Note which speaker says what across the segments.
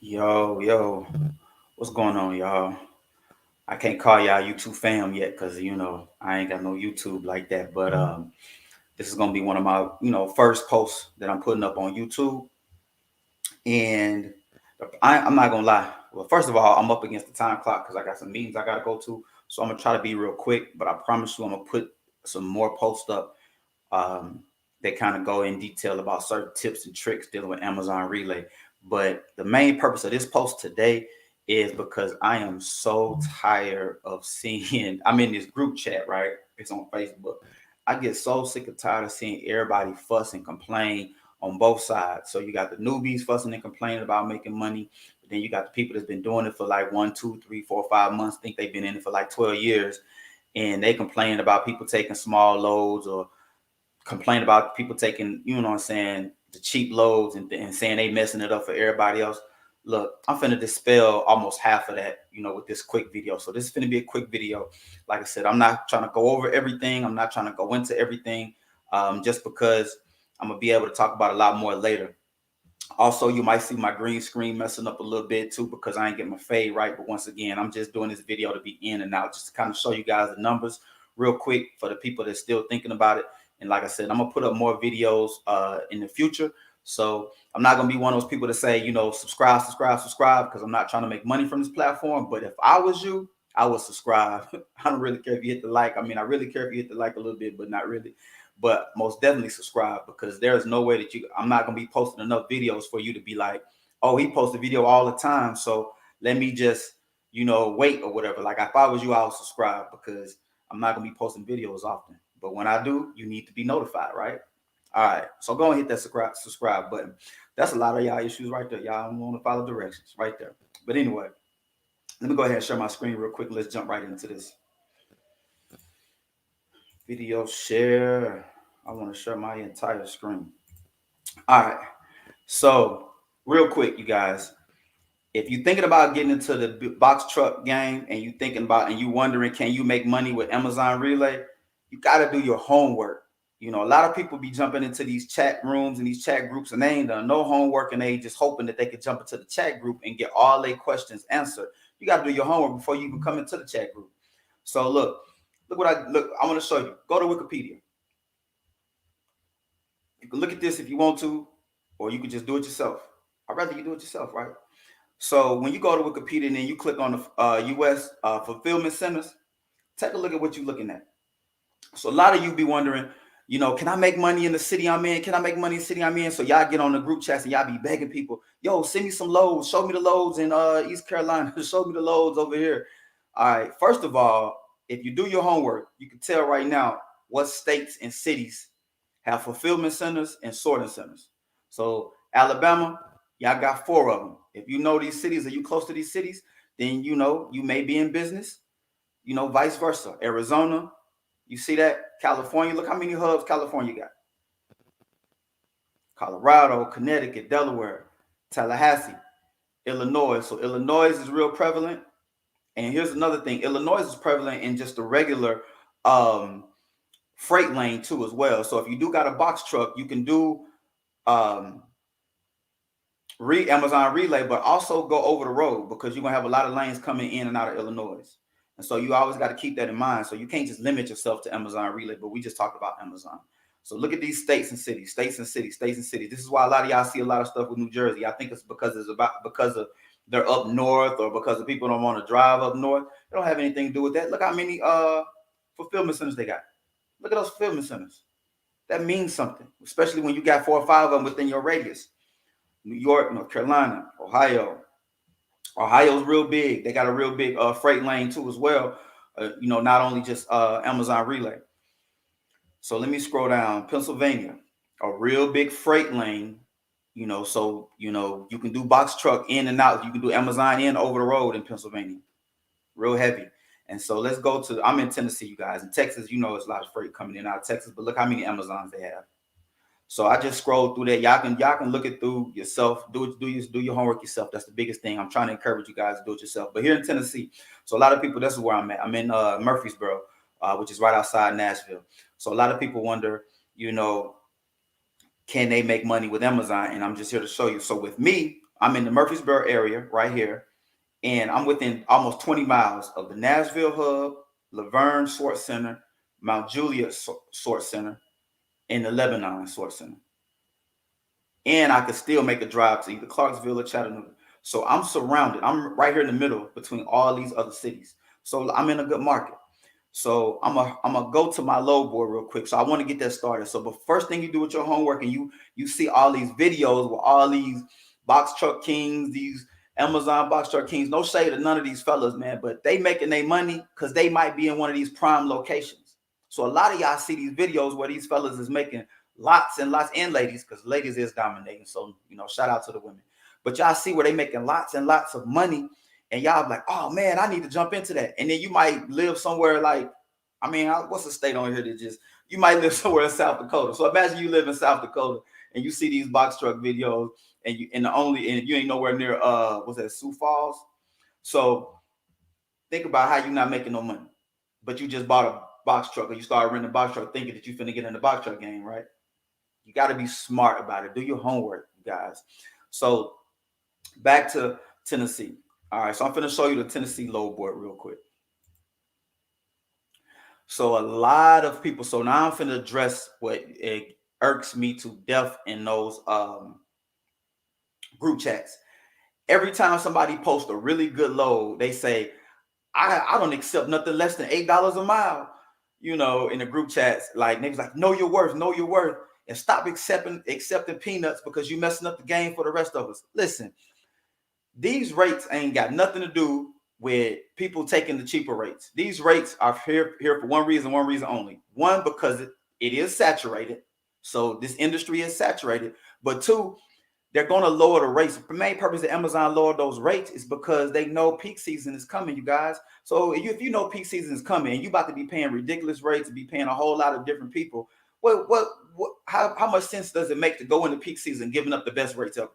Speaker 1: Yo, what's going on, y'all? I can't call y'all YouTube fam yet because I ain't got no YouTube like that. But this is gonna be one of my first posts that I'm putting up on YouTube, and I'm not gonna lie. Well, first of all, I'm up against the time clock because I got some meetings I gotta go to, so I'm gonna try to be real quick. But I promise you, I'm gonna put some more posts up um, that kind of go in detail about certain tips and tricks dealing with Amazon Relay. But the main purpose of this post today is because I am so tired of seeing, I'm in this group chat, right? It's on Facebook. I get so sick and tired of seeing everybody fuss and complain on both sides. So you got the newbies fussing and complaining about making money. But then you got the people that's been doing it for like 1, 2, 3, 4, 5 months, think they've been in it for like 12 years. And they complain about people taking small loads or complain about people taking, what I'm saying, the cheap loads and saying they messing it up for everybody else. Look, I'm finna dispel almost half of that, with this quick video. So this is finna be a quick video. Like I said, I'm not trying to go over everything. I'm not trying to go into everything, just because I'm gonna be able to talk about a lot more later. Also, you might see my green screen messing up a little bit too because I ain't getting my fade right. But once again, I'm just doing this video to be in and out, just to kind of show you guys the numbers real quick for the people that's still thinking about it. And like I said, I'm gonna put up more videos in the future. So I'm not gonna be one of those people that say, subscribe, because I'm not trying to make money from this platform. But if I was you, I would subscribe. I don't really care if you hit the like. I mean, I really care if you hit the like a little bit, but not really. But most definitely subscribe, because there's no way that I'm not gonna be posting enough videos for you to be like, oh, he posts a video all the time, so let me just wait or whatever. Like if I was you, I would subscribe, because I'm not gonna be posting videos often. But when I do, you need to be notified, right? All right, so go and hit that subscribe button. That's a lot of y'all issues right there. Y'all don't want to follow directions right there. But anyway, let me go ahead and share my screen real quick. Let's jump right into this video share. I want to share my entire screen. All right. So, real quick, you guys, if you're thinking about getting into the box truck game and you wondering, can you make money with Amazon Relay? You got to do your homework. A lot of people be jumping into these chat rooms and these chat groups, and they ain't done no homework, and they just hoping that they could jump into the chat group and get all their questions answered. You got to do your homework before you even come into the chat group. So look what I want to show you. Go to Wikipedia. You can look at this if you want to, or you can just do it yourself. I'd rather you do it yourself, right? So when you go to Wikipedia and then you click on the U.S. Fulfillment centers, take a look at what you're looking at. So a lot of you be wondering, can I make money in the city I'm in? Can I make money in the city I'm in? So y'all get on the group chats and y'all be begging people, yo, send me some loads. Show me the loads in East Carolina. Show me the loads over here. All right. First of all, if you do your homework, you can tell right now what states and cities have fulfillment centers and sorting centers. So Alabama, y'all got 4 of them. If you know these cities, are you close to these cities, then you may be in business. Vice versa. Arizona, you see that? California, look how many hubs California got. Colorado, Connecticut, Delaware, Tallahassee, Illinois. So Illinois is real prevalent. And here's another thing. Illinois is prevalent in just the regular freight lane too as well. So if you do got a box truck, you can do um, Amazon Relay, but also go over the road, because you're going to have a lot of lanes coming in and out of Illinois. And so you always got to keep that in mind. So you can't just limit yourself to Amazon Relay, but we just talked about Amazon. So look at these states and cities, states and cities, states and cities. This is why a lot of y'all see a lot of stuff with New Jersey. I think it's because of they're up north, or because the people don't want to drive up north. They don't have anything to do with that. Look how many fulfillment centers they got. Look at those fulfillment centers. That means something, especially when you got 4 or 5 of them within your radius. New York, North Carolina, Ohio. Ohio's real big. They got a real big freight lane too as well. Not only just Amazon Relay. So let me scroll down. Pennsylvania, a real big freight lane. So you can do box truck in and out. You can do Amazon in over the road in Pennsylvania. Real heavy. And so let's go to, I'm in Tennessee, you guys. In Texas, there's a lot of freight coming in and out of Texas, but look how many Amazons they have. So I just scrolled through that. Y'all can look it through yourself. Do your homework yourself. That's the biggest thing. I'm trying to encourage you guys to do it yourself. But here in Tennessee, so a lot of people, this is where I'm at. I'm in Murfreesboro, which is right outside Nashville. So a lot of people wonder, can they make money with Amazon? And I'm just here to show you. So with me, I'm in the Murfreesboro area right here, and I'm within almost 20 miles of the Nashville Hub, Laverne Sports Center, Mount Juliet Sports Center, and the Lebanon Sports Center. And I could still make a drive to either Clarksville or Chattanooga. So I'm surrounded. I'm right here in the middle between all these other cities. So I'm in a good market. So I'm gonna go to my load board real quick. So I want to get that started. So, but first thing you do with your homework, and you see all these videos with all these box truck kings, these Amazon box truck kings. No shade to none of these fellas, man, but they making their money because they might be in one of these prime locations. So a lot of y'all see these videos where these fellas is making lots and lots, and ladies, because ladies is dominating. So shout out to the women. But y'all see where they making lots and lots of money. And y'all be like, oh man, I need to jump into that. And then you might live somewhere like, what's the state on here that you might live somewhere in South Dakota. So imagine you live in South Dakota and you see these box truck videos and you ain't nowhere near what's that, Sioux Falls. So think about how you're not making no money, but you just bought a box truck, or you started renting a box truck thinking that you're finna get in the box truck game, right? You got to be smart about it. Do your homework, you guys. So back to Tennessee. All right, so I'm going to show you the Tennessee load board real quick. So a lot of people, so now I'm going to address what it irks me to death in those group chats. Every time somebody posts a really good load, they say, I don't accept nothing less than $8 a mile, in the group chats. Like, niggas like, know your worth, and stop accepting peanuts because you messing up the game for the rest of us. Listen. These rates ain't got nothing to do with people taking the cheaper rates. These rates are here for one reason only. One, because it is saturated. So this industry is saturated. But two, they're going to lower the rates. The main purpose that Amazon lowered those rates is because they know peak season is coming, you guys. So if you know peak season is coming and you about to be paying ridiculous rates and be paying a whole lot of different people, how much sense does it make to go into peak season giving up the best rates ever?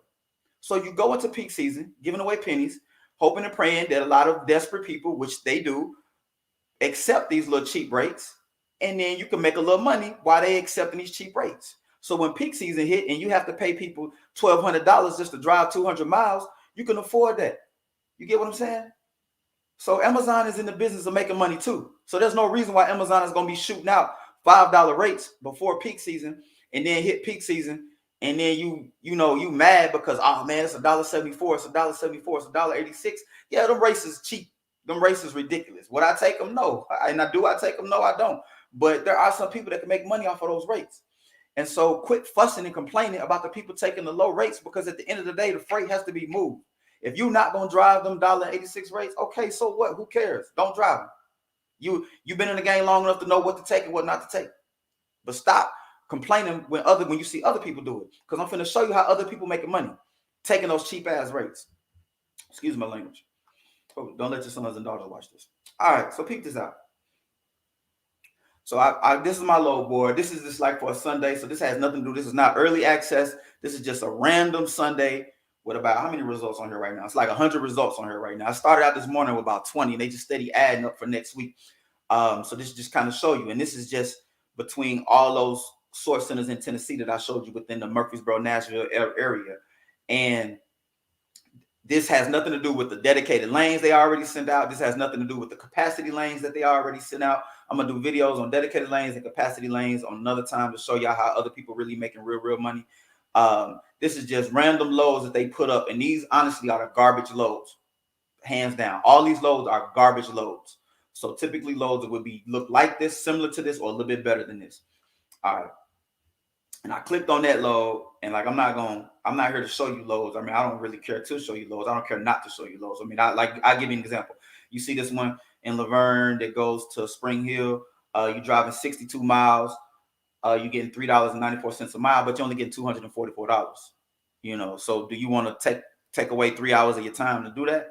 Speaker 1: So you go into peak season, giving away pennies, hoping and praying that a lot of desperate people, which they do, accept these little cheap rates. And then you can make a little money while they accepting these cheap rates. So when peak season hit and you have to pay people $1,200 just to drive 200 miles, you can afford that. You get what I'm saying? So Amazon is in the business of making money too. So there's no reason why Amazon is going to be shooting out $5 rates before peak season and then hit peak season. And then you mad because, oh man, it's $1.74, it's $1.74, it's $1.86. Yeah, them races cheap. Them races ridiculous. Would I take them? No. And do I take them? No, I don't. But there are some people that can make money off of those rates. And so quit fussing and complaining about the people taking the low rates, because at the end of the day, the freight has to be moved. If you're not going to drive them $1.86 rates, okay, so what? Who cares? Don't drive them. You've been in the game long enough to know what to take and what not to take. But stop complaining when you see other people do it, because I'm going to show you how other people making money taking those cheap ass rates. Excuse my language. Oh, don't let your sons and daughters watch this. All right, so peep this out. So this is my load board. This is just like for a Sunday, so this has nothing to do. This is not early access. This is just a random Sunday with about how many results on here right now? It's like 100 results on here right now. I started out this morning with about 20, and they just steady adding up for next week. So this just kind of show you, and this is just between all those source centers in Tennessee that I showed you within the Murfreesboro, Nashville area. And this has nothing to do with the dedicated lanes they already sent out. This has nothing to do with the capacity lanes that they already sent out. I'm going to do videos on dedicated lanes and capacity lanes on another time to show y'all how other people really making real money. This is just random loads that they put up. And these honestly are the garbage loads, hands down. All these loads are garbage loads. So typically loads that would look like this, similar to this, or a little bit better than this. All right. And I clicked on that load, and like I'm not here to show you loads. I mean, I don't really care to show you loads. I don't care not to show you loads. I mean, I'll give you an example. You see this one in Laverne that goes to Spring Hill. You're driving 62 miles. You're getting $3.94 a mile, but you're only getting $244. So do you want to take away 3 hours of your time to do that?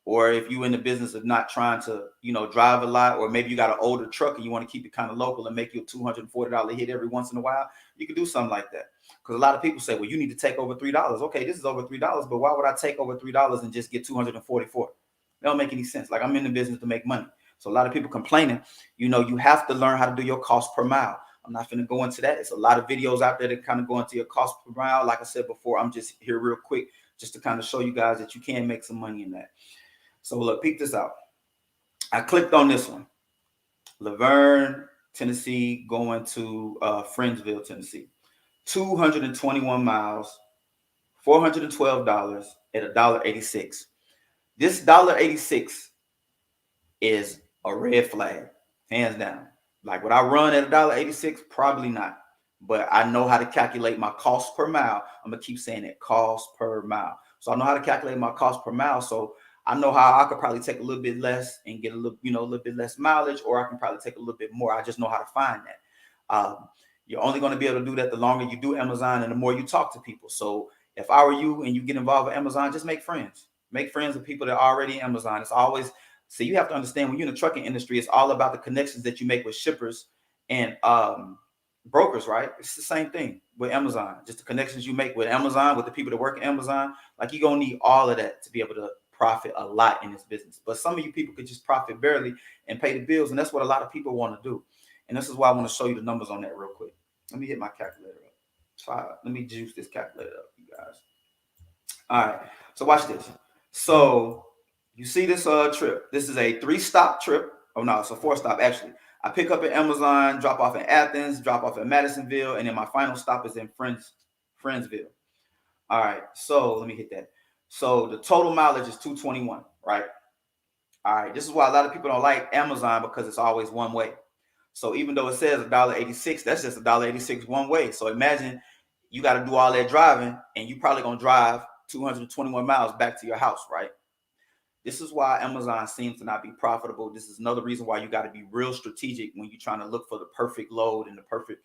Speaker 1: Or if you're in the business of not trying to, drive a lot, or maybe you got an older truck and you want to keep it kind of local and make you a $240 hit every once in a while, you can do something like that. Because a lot of people say, well, you need to take over $3. Okay, this is over $3, but why would I take over $3 and just get $244? It don't make any sense. Like, I'm in the business to make money. So a lot of people complaining, you have to learn how to do your cost per mile. I'm not going to go into that. It's a lot of videos out there that kind of go into your cost per mile. Like I said before, I'm just here real quick just to kind of show you guys that you can make some money in that. So look, peep this out. I clicked on this one, Laverne, Tennessee, going to Friendsville, Tennessee. 221 miles, $412 at $1.86. This $1.86 is a red flag, hands down. Like, would I run at $1.86? Probably not. But I know how to calculate my cost per mile. I'm gonna keep saying it, cost per mile. So I know how to calculate my cost per mile. So I know how I could probably take a little bit less and get a little, a little bit less mileage, or I can probably take a little bit more. I just know how to find that. You're only going to be able to do that the longer you do Amazon and the more you talk to people. So if I were you and you get involved with Amazon, just make friends. Make friends with people that are already Amazon. It's always, so you have to understand, when you're in the trucking industry, it's all about the connections that you make with shippers and brokers, right? It's the same thing with Amazon. Just the connections you make with Amazon, with the people that work at Amazon. Like, you're going to need all of that to be able to profit a lot in this business. But some of you people could just profit barely and pay the bills. And that's what a lot of people want to do. And this is why I want to show you the numbers on that real quick. Let me hit my calculator up. Let me juice this calculator up, you guys. All right. So watch this. So you see this trip. This is a 3-stop trip. Oh, no, it's a 4-stop, actually. I pick up at Amazon, drop off in Athens, drop off at Madisonville, and then my final stop is in Friendsville. All right. So let me hit that. So the total mileage is 221, right? All right. This is why a lot of people don't like Amazon, because it's always one way. So even though it says $1.86, that's just $1.86 one way. So imagine you got to do all that driving, and you probably going to drive 221 miles back to your house, right? This is why Amazon seems to not be profitable. This is another reason why you got to be real strategic when you're trying to look for the perfect load and the perfect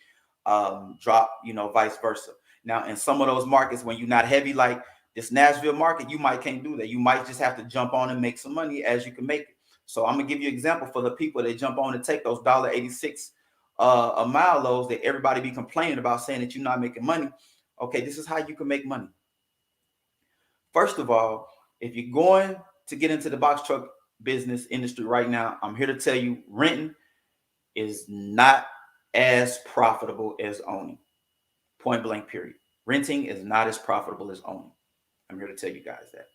Speaker 1: drop, vice versa. Now, in some of those markets, when you're not heavy, like this Nashville market, you might can't do that. You might just have to jump on and make some money as you can make it. So I'm gonna give you an example for the people that jump on and take those $1.86 a mile loads that everybody be complaining about, saying that you're not making money. Okay, this is how you can make money. First of all, if you're going to get into the box truck business industry right now, I'm here to tell you, renting is not as profitable as owning. Point blank, period. Renting is not as profitable as owning. I'm here to tell you guys that.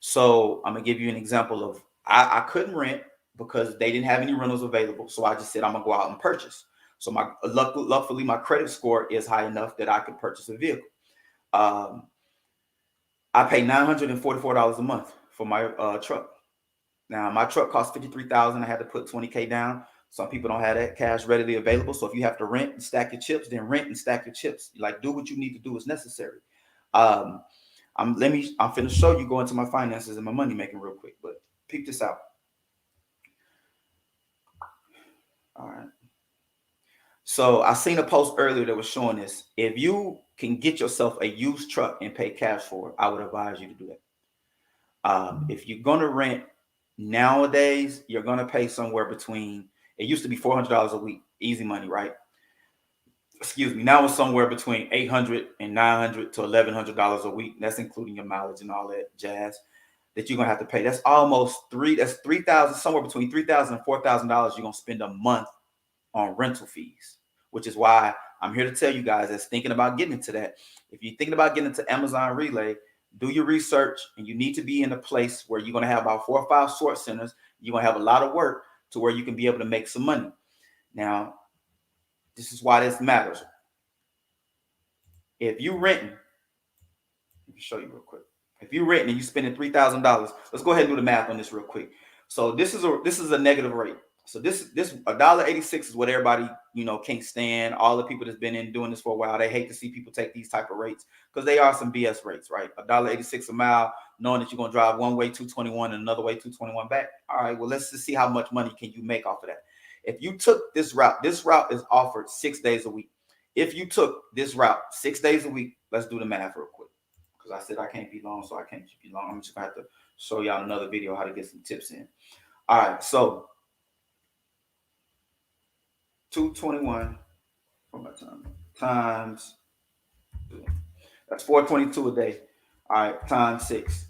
Speaker 1: So I'm gonna give you an example of, I couldn't rent because they didn't have any rentals available. So I just said, I'm gonna go out and purchase. So luckily my credit score is high enough that I could purchase a vehicle. I pay $944 a month for my truck. Now my truck costs $53,000. I had to put $20K down. Some people don't have that cash readily available. So if you have to rent and stack your chips, then rent and stack your chips. Like, do what you need to do as necessary. I'm finna show you, go into my finances and my money making real quick, but peep this out. All right. So I seen a post earlier that was showing this. If you can get yourself a used truck and pay cash for it, I would advise you to do that. If you're gonna rent nowadays, you're gonna pay somewhere between, it used to be $400 a week, easy money, right? Excuse me. Now it's somewhere between $800 and $900 to $1,100 a week. That's including your mileage and all that jazz that you're gonna have to pay. That's almost $3,000, somewhere between $3,000 and $4,000 you're gonna spend a month on rental fees, which is why I'm here to tell you guys that's thinking about getting into that. If you're thinking about getting into Amazon Relay, do your research, and you need to be in a place where you're gonna have about 4 or 5 sort centers. You're gonna have a lot of work to where you can be able to make some money. Now, this is why this matters. If you renting, let me show you real quick. If you're renting and you're spending $3,000, let's go ahead and do the math on this real quick. So this is a negative rate. So this $1.86 is what everybody can't stand. All the people that's been in doing this for a while, they hate to see people take these type of rates because they are some BS rates, right? $1.86 a mile, knowing that you're gonna drive one way 221 and another way 221 back. All right, well, let's just see how much money can you make off of that. If you took this route is offered 6 days a week. If you took this route 6 days a week, let's do the math real quick. Because I said I can't be long, so I can't keep you long. I'm just gonna have to show y'all another video how to get some tips in. All right, so 221 times, that's 422 a day. All right, times 6.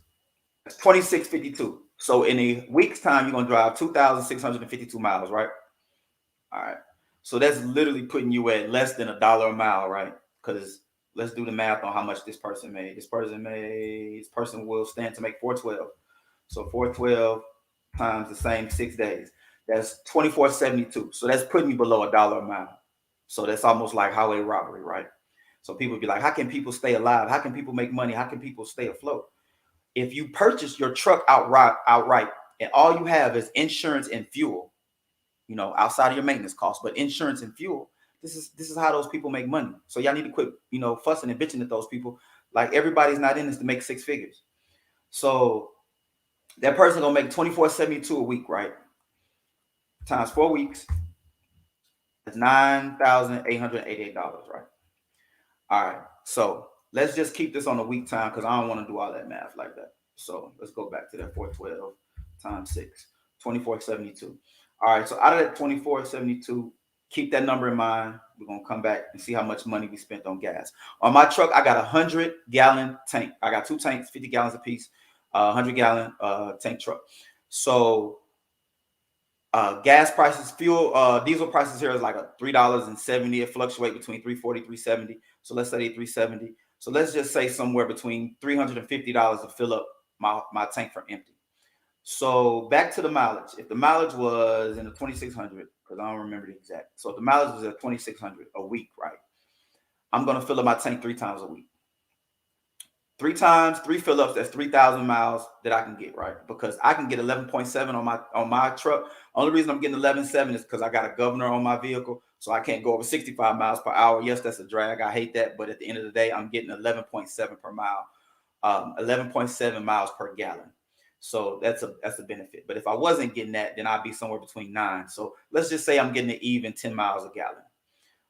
Speaker 1: That's 2652. So in a week's time, you're gonna drive 2,652 miles, right? All right. So that's literally putting you at less than $1 a mile, right? Because let's do the math on how much this person made. This person will stand to make 412. So 412 times the same 6 days. That's 24.72. So that's putting me below $1 a mile. So that's almost like highway robbery, right? So people be like, how can people stay alive? How can people make money? How can people stay afloat? If you purchase your truck outright, and all you have is insurance and fuel, outside of your maintenance costs, but insurance and fuel, this is how those people make money. So y'all need to quit, fussing and bitching at those people. Like, everybody's not in this to make 6 figures. So that person gonna make 24.72 a week, right? Times 4 weeks, that's $9,888, right? All right. So let's just keep this on the week time because I don't want to do all that math like that. So let's go back to that 412 times 6, 24.72. All right. So out of that 24.72, keep that number in mind. We're going to come back and see how much money we spent on gas. On my truck, I got a 100-gallon tank. I got 2 tanks, 50 gallons a piece, 100-gallon tank truck. So gas prices, fuel, diesel prices here is like a $3.70. It fluctuate between $3.40, $3.70. So let's say $3.70. So let's just say somewhere between $350 to fill up my tank from empty. So back to the mileage. If the mileage was in the 2,600, because I don't remember the exact. So if the mileage was at 2,600 a week, right? I'm going to fill up my tank 3 times a week. 3 times, 3 fill ups, that's 3,000 miles that I can get, right? Because I can get 11.7 on my truck. Only reason I'm getting 11.7 is because I got a governor on my vehicle, so I can't go over 65 miles per hour. Yes, that's a drag. I hate that, but at the end of the day, I'm getting 11.7 per mile, 11.7 miles per gallon. So that's a benefit. But if I wasn't getting that, then I'd be somewhere between 9. So let's just say I'm getting an even 10 miles a gallon.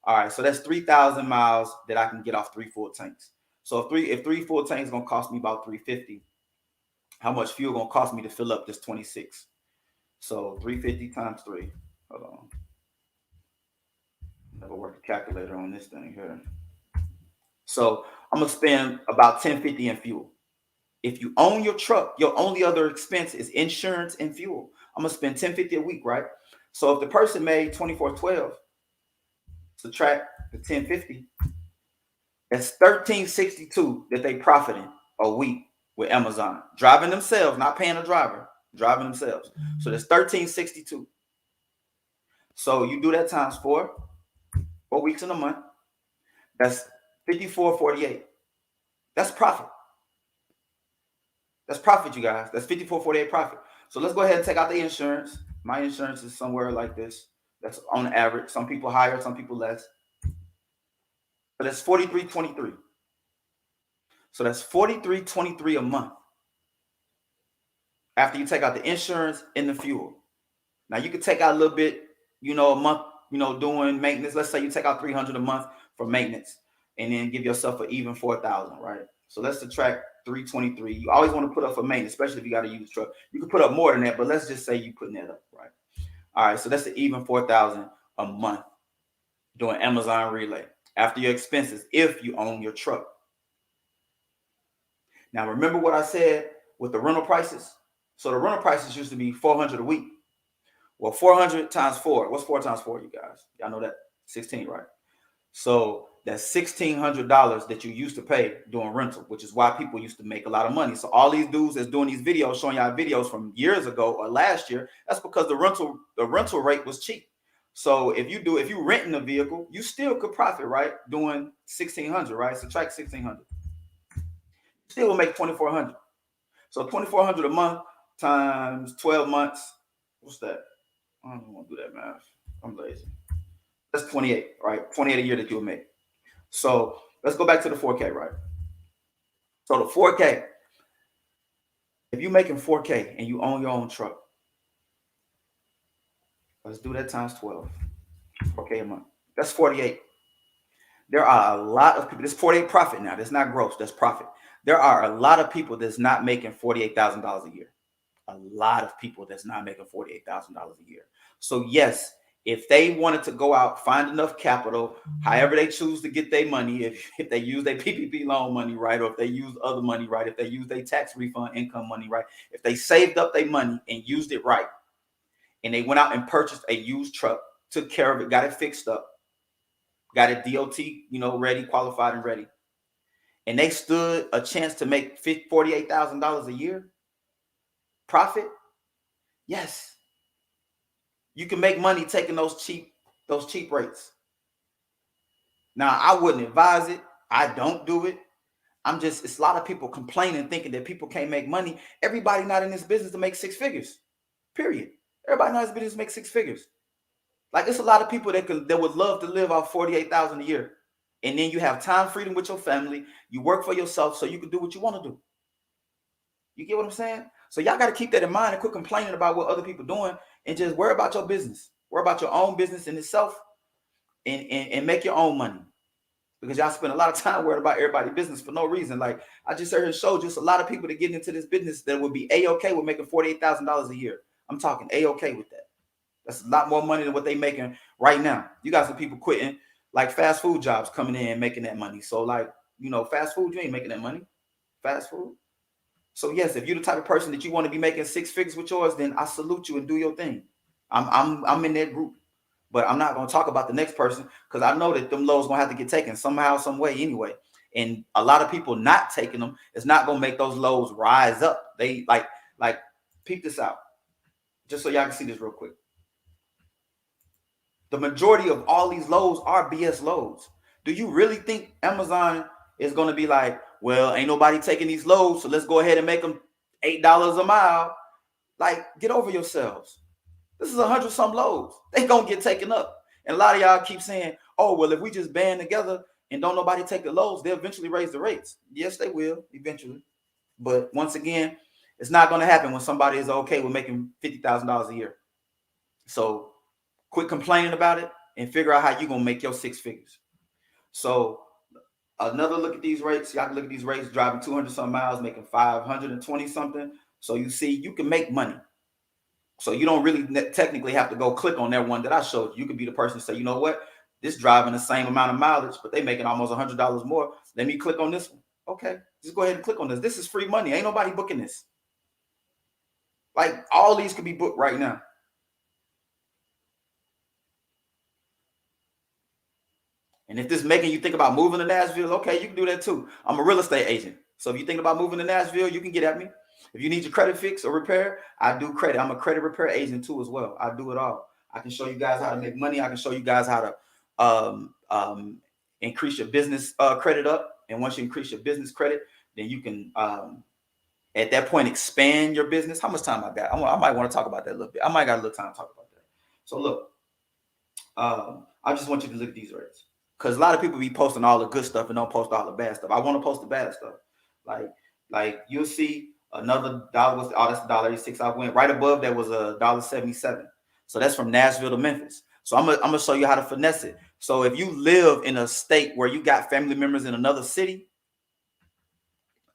Speaker 1: All right, so that's 3,000 miles that I can get off 3 full tanks. So if three full tanks is gonna cost me about $350, how much fuel gonna cost me to fill up this 26? So 350 times 3. Hold on. Never work a calculator on this thing here. So I'm gonna spend about $10.50 in fuel. If you own your truck, your only other expense is insurance and fuel. I'm gonna spend $10.50 a week, right? So if the person made 24.12, subtract the $10.50. That's $13.62 that they profiting a week with Amazon. Driving themselves, not paying a driver, driving themselves. So that's $13.62. So you do that times 4 weeks in a month. That's $54.48. That's profit. That's profit, you guys. That's $54.48 profit. So let's go ahead and take out the insurance. My insurance is somewhere like this. That's on average. Some people higher, some people less. But that's $43.23. So that's $43.23 a month after you take out the insurance and the fuel. Now you can take out a little bit, a month, doing maintenance. Let's say you take out $300 a month for maintenance and then give yourself an even $4,000, right? So let's subtract $323. You always want to put up for maintenance, especially if you got a used truck. You can put up more than that, but let's just say you putting that up, right? All right, so that's an even $4,000 a month doing Amazon Relay after your expenses if you own your truck. Now, remember what I said with the rental prices? So the rental prices used to be $400 a week. Well, 400 times 4. What's 4 times 4, you guys? Y'all know that? 16, right? So that's $1,600 that you used to pay doing rental, which is why people used to make a lot of money. So all these dudes that's doing these videos, showing y'all videos from years ago or last year, that's because the rental rate was cheap. So if you renting a vehicle, you still could profit, right? Doing 1,600, right? Subtract 1,600. Still will make 2,400. So 2,400 a month times 12 months. What's that? I don't want to do that math. I'm lazy. That's 28, right? 28 a year that you'll make. So let's go back to the 4K, right? So the 4K, if you're making 4K and you own your own truck, let's do that times 12. 4K a month. That's 48. There are a lot of people. This 48 profit now. That's not gross. That's profit. There are a lot of people that's not making $48,000 a year. A lot of people that's not making $48,000 a year. So yes, if they wanted to go out, find enough capital, however they choose to get their money, if they use their PPP loan money, right, or if they use other money, right, if they use their tax refund income money, right, if they saved up their money and used it right, and they went out and purchased a used truck, took care of it, got it fixed up, got it DOT, ready, qualified and ready, and they stood a chance to make $48,000 a year profit, yes, you can make money taking those cheap rates. Now, I wouldn't advise it. I don't do it. It's a lot of people complaining, thinking that people can't make money. Everybody not in this business to make six figures, period. Everybody not in this business to make six figures. Like, it's a lot of people that would love to live off 48,000 a year. And then you have time freedom with your family. You work for yourself so you can do what you want to do. You get what I'm saying? So y'all got to keep that in mind and quit complaining about what other people doing and just worry about your business. Worry about your own business in itself and make your own money. Because y'all spend a lot of time worried about everybody's business for no reason. Like I just heard and showed just a lot of people that get into this business that would be A-okay with making $48,000 a year. I'm talking A-okay with that. That's a lot more money than what they making right now. You got some people quitting like fast food jobs, coming in and making that money. So like, fast food, you ain't making that money. Fast food. So yes, if you're the type of person that you want to be making six figures with yours, then I salute you and do your thing. I'm in that group. But I'm not going to talk about the next person because I know that them lows going to have to get taken somehow, some way anyway. And a lot of people not taking them is not going to make those lows rise up. They like peep this out just so y'all can see this real quick. The majority of all these lows are BS lows. Do you really think Amazon is going to be like, well, ain't nobody taking these lows, so let's go ahead and make them $8 a mile? Like, get over yourselves. This is 100 some lows. They gonna get taken up. And a lot of y'all keep saying, oh, well, if we just band together and don't nobody take the lows, they'll eventually raise the rates. Yes, they will eventually. But once again, it's not gonna happen when somebody is okay with making $50,000 a year. So quit complaining about it and figure out how you're gonna make your six figures. So another look at these rates. Y'all can look at these rates, driving 200 some miles, making 520 something. So you see, you can make money. So you don't really technically have to go click on that one that I showed you. You could be the person to say, you know what, this driving the same amount of mileage, but they making almost $100 more. Let me click on this one. Okay, just go ahead and click on this. This is free money. Ain't nobody booking this. Like all these could be booked right now. And if this is making you think about moving to Nashville, okay, you can do that too. I'm a real estate agent. So if you think about moving to Nashville, you can get at me. If you need your credit fix or repair, I do credit. I'm a credit repair agent too as well. I do it all. I can show you guys how to make money. I can show you guys how to increase your business credit up. And once you increase your business credit, then you can at that point expand your business. How much time I got? I might want to talk about that a little bit. I might got a little time to talk about that. So look, I just want you to look at these rates. Because a lot of people be posting all the good stuff and don't post all the bad stuff. I want to post the bad stuff. Like you'll see another dollar was that's $1.86. I went right above that was $1.77. So that's from Nashville to Memphis. So I'm gonna show you how to finesse it. So if you live in a state where you got family members in another city,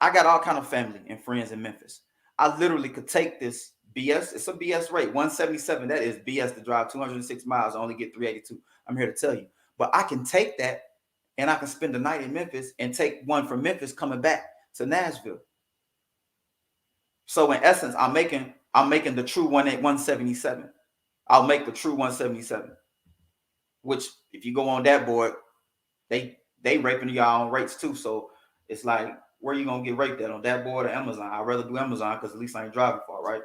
Speaker 1: I got all kind of family and friends in Memphis. I literally could take this BS. It's a BS rate, 177. That is BS to drive 206 miles and only get 382. I'm here to tell you. But I can take that and I can spend the night in Memphis and take one from Memphis coming back to Nashville. So in essence, I'm making the true 177. I'll make the true 177. Which if you go on that board, they raping y'all on rates too. So it's like, where you gonna get raped at, on that board or Amazon? I'd rather do Amazon because at least I ain't driving far, right?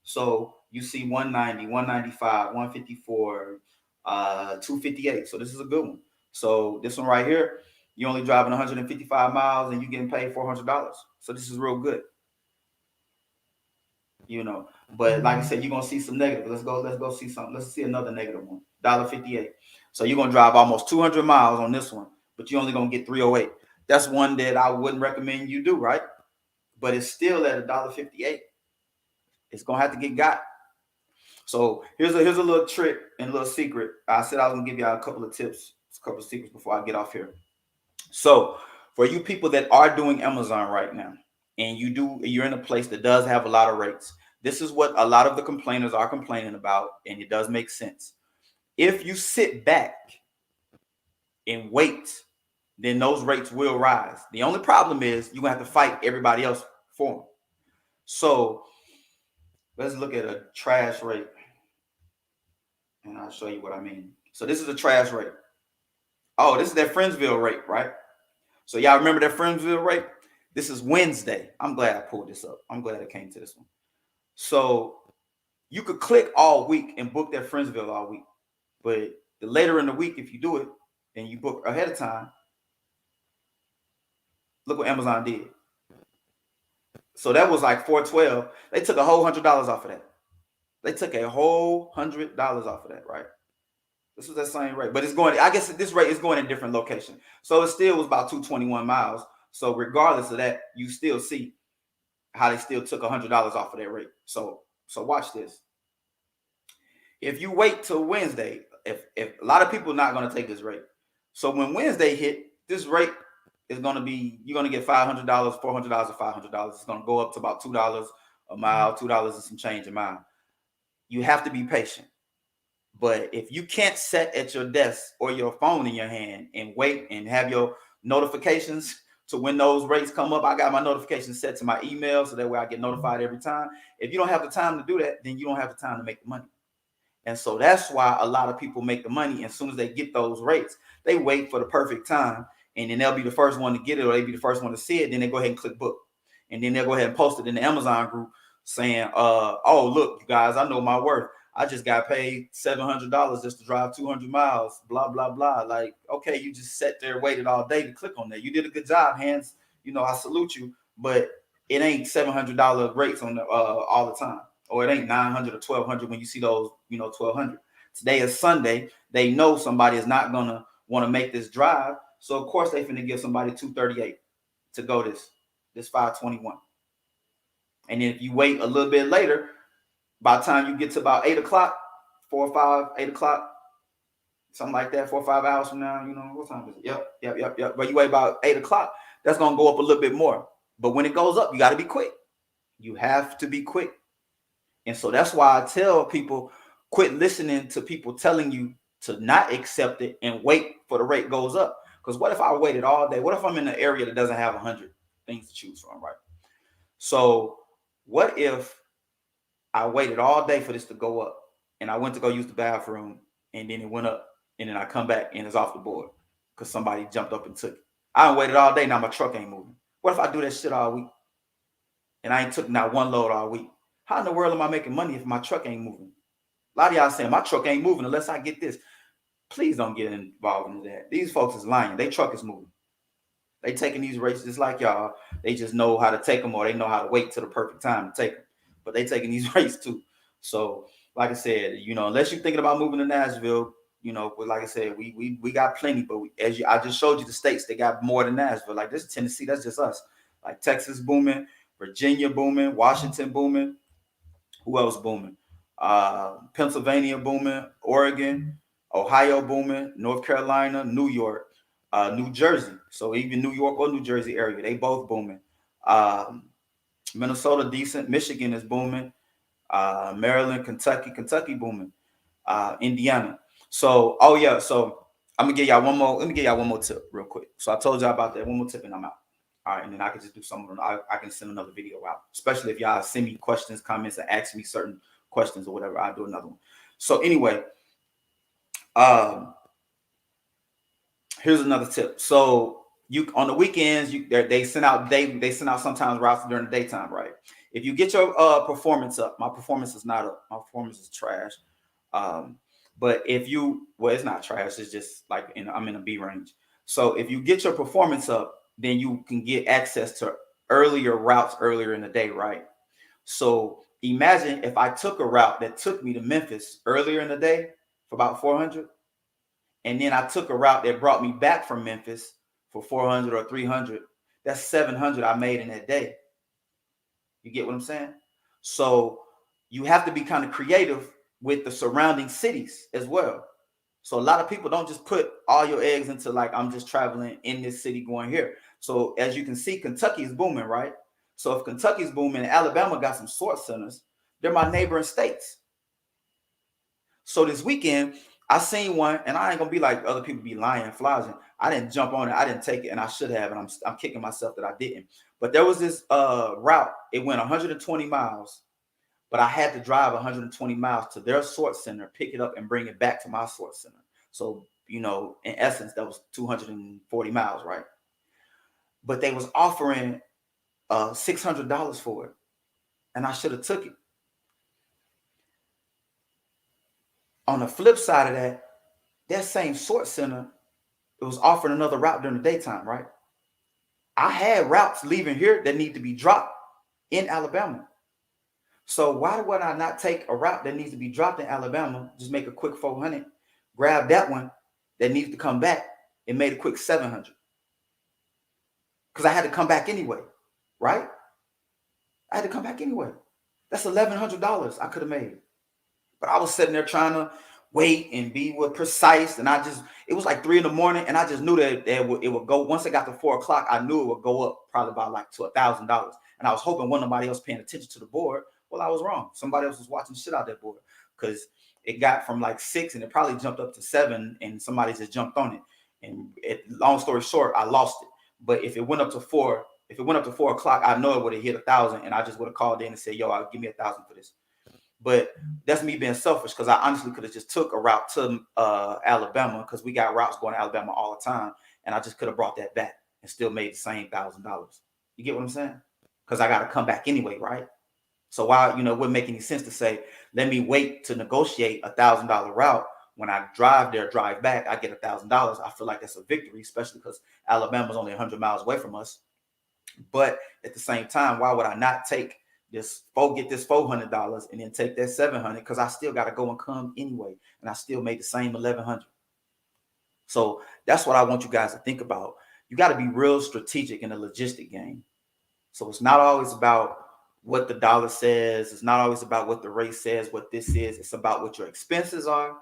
Speaker 1: So you see 190, 195, 154, 258. So this is a good one. So this one right here, you only driving 155 miles and you getting paid $400. So this is real good. But like I said, you're gonna see some negative. Let's go see something. Let's see another negative one. $1.58. So you're gonna drive almost 200 miles on this one, but you're only gonna get 308. That's one that I wouldn't recommend you do, right? But it's still at $1.58. It's gonna have to get got. So here's a little trick and a little secret. I said I was gonna give y'all a couple of tips, a couple of secrets before I get off here. So for you people that are doing Amazon right now, and you're in a place that does have a lot of rates, this is what a lot of the complainers are complaining about, and it does make sense. If you sit back and wait, then those rates will rise. The only problem is you're gonna have to fight everybody else for them. So let's look at a trash rate, and I'll show you what I mean. So this is a trash rate. Oh, this is that Friendsville rate, right? So y'all remember that Friendsville rate? This is Wednesday. I'm glad I pulled this up. I'm glad I came to this one. So you could click all week and book that Friendsville all week. But the later in the week, if you do it and you book ahead of time, look what Amazon did. So that was like 412. They took a whole $100 off of that. They took a whole $100 off of that, right? This was that same rate, but it's going. I guess this rate is going in different location. So it still was about 221 miles. So regardless of that, you still see how they still took $100 off of that rate. So watch this. If you wait till Wednesday, if a lot of people are not going to take this rate, so when Wednesday hit, this rate is going to be, you're going to get $500, $400, or $500. It's going to go up to about $2 a mile, $2 and some change a mile. You have to be patient. But if you can't sit at your desk or your phone in your hand and wait and have your notifications to when those rates come up, I got my notifications set to my email so that way I get notified every time. If you don't have the time to do that, then you don't have the time to make the money. And so that's why a lot of people make the money. As soon as they get those rates, they wait for the perfect time, and then they'll be the first one to get it, or they'll be the first one to see it. Then they go ahead and click book, and then they'll go ahead and post it in the Amazon group saying, oh, look, you guys, I know my worth. I just got paid $700 just to drive 200 miles, blah, blah, blah. Like, okay, you just sat there, waited all day to click on that. You did a good job, hands. I salute you, but it ain't $700 rates on the, all the time. Or it ain't 900 or 1200 when you see those, 1200. Today is Sunday. They know somebody is not going to want to make this drive. So, of course, they finna give somebody 238 to go this 521. And then if you wait a little bit later, by the time you get to about 8 o'clock, 4 or 5, 8 o'clock, something like that, 4 or 5 hours from now, what time is it? Yep. But you wait about 8 o'clock, that's going to go up a little bit more. But when it goes up, you got to be quick. You have to be quick. And so that's why I tell people, quit listening to people telling you to not accept it and wait for the rate goes up. Because what if I waited all day? What if I'm in an area that doesn't have 100 things to choose from, right? So what if I waited all day for this to go up and I went to go use the bathroom and then it went up and then I come back and it's off the board because somebody jumped up and took it. I waited all day, now my truck ain't moving. What if I do that shit all week and I ain't took not one load all week? How in the world am I making money if my truck ain't moving? A lot of y'all saying my truck ain't moving unless I get this. Please don't get involved in that. These folks is lying. Their truck is moving. They taking these races just like y'all. They just know how to take them, or they know how to wait till the perfect time to take them. But they taking these races too. So, like I said, unless you're thinking about moving to Nashville, but like I said, we got plenty. But I just showed you the states, they got more than Nashville. Like this Tennessee, that's just us. Like Texas booming, Virginia booming, Washington booming. Who else booming? Pennsylvania booming, Oregon, Ohio booming, North Carolina, New York, New Jersey. So even New York or New Jersey area, they both booming. Minnesota decent. Michigan is booming. Maryland, Kentucky booming. Indiana. So, so I'm gonna give y'all one more. Let me give y'all one more tip real quick. So I told y'all about that. One more tip and I'm out. All right, and then I can just do something. I can send another video out, especially if y'all send me questions, comments, and ask me certain questions or whatever. I'll do another one. So anyway, here's another tip. So you on the weekends, they send out sometimes routes during the daytime, right? If you get your performance up, my performance is not up. My performance is trash. But it's not trash. It's just like I'm in a B range. So if you get your performance up, then you can get access to earlier routes earlier in the day, right? So imagine if I took a route that took me to Memphis earlier in the day for about 400, and then I took a route that brought me back from Memphis for 400 or 300. That's 700 I made in that day. You get what I'm saying? So you have to be kind of creative with the surrounding cities as well. So a lot of people don't just put all your eggs into like, I'm just traveling in this city going here. So as you can see, Kentucky is booming, right? So if Kentucky's booming, Alabama got some sort centers, they're my neighboring states. So this weekend, I seen one, and I ain't gonna be like other people be lying, flousing. I didn't jump on it, I didn't take it, and I should have, and I'm kicking myself that I didn't. But there was this route, it went 120 miles. But I had to drive 120 miles to their sort center, pick it up, and bring it back to my sort center. So, in essence, that was 240 miles, right? but they was offering $600 for it, and I should have took it. On the flip side of that, that same sort center, it was offering another route during the daytime, right? I had routes leaving here that need to be dropped in Alabama. So why would I not take a route that needs to be dropped in Alabama, just make a quick 400, grab that one that needs to come back and made a quick 700? Because I had to come back anyway, right? I had to come back anyway. That's $1,100 I could have made. But I was sitting there trying to wait and be precise. And it was like 3 a.m. and I just knew that it would go. Once it got to 4 o'clock, I knew it would go up probably about like to $1,000. And I was hoping nobody else paying attention to the board. Well, I was wrong. Somebody else was watching shit out that board, because it got from like 6 and it probably jumped up to 7 and somebody just jumped on it. And long story short, I lost it. But if it went up to 4, if it went up to 4 o'clock, I know it would have hit 1,000, and I just would have called in and said, "Yo, I'll give me 1,000 for this." But that's me being selfish, because I honestly could have just took a route to Alabama, because we got routes going to Alabama all the time, and I just could have brought that back and still made the same $1,000. You get what I'm saying? Because I got to come back anyway, right? So why, it wouldn't make any sense to say, let me wait to negotiate $1,000 route. When I drive there, drive back, I get $1,000. I feel like that's a victory, especially because Alabama's only 100 miles away from us. But at the same time, why would I not take get this $400 and then take that $700? Because I still got to go and come anyway, and I still made the same $1,100. So that's what I want you guys to think about. You got to be real strategic in the logistic game. So it's not always about what the dollar says. It's not always about what the rate says, what this is. It's about what your expenses are,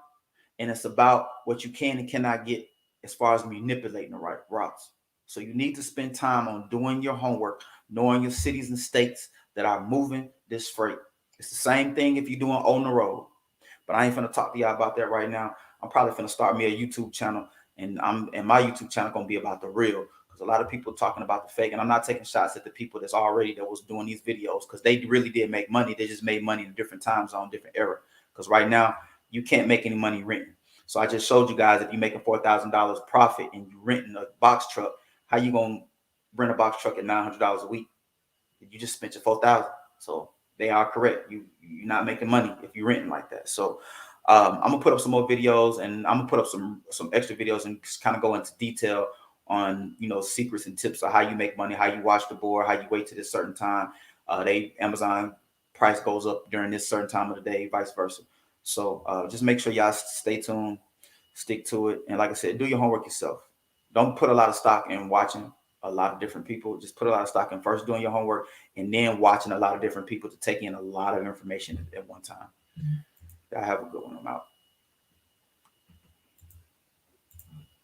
Speaker 1: and it's about what you can and cannot get as far as manipulating the right routes. So you need to spend time on doing your homework, knowing your cities and states that are moving this freight. It's the same thing if you're doing on the road. But I ain't finna talk to y'all about that right now. I'm probably finna start me a YouTube channel, and my YouTube channel gonna be about the real, because a lot of people talking about the fake, and I'm not taking shots at the people that was doing these videos, because they really did make money. They just made money in a different time zone, different era. Because right now you can't make any money renting. So I just showed you guys, if you're making $4,000 profit and you renting a box truck, how you gonna rent a box truck at $900 a week? You just spent your $4,000. So they are correct. You're not making money if you're renting like that. So I'm gonna put up some more videos, and I'm gonna put up some extra videos and just kind of go into detail on secrets and tips of how you make money, how you watch the board, how you wait to this certain time. Amazon price goes up during this certain time of the day, vice versa. So just make sure y'all stay tuned, stick to it, and like I said, do your homework yourself. Don't put a lot of stock in watching a lot of different people. Just put a lot of stock in first doing your homework, and then watching a lot of different people to take in a lot of information at one time. I have a good one. I'm out.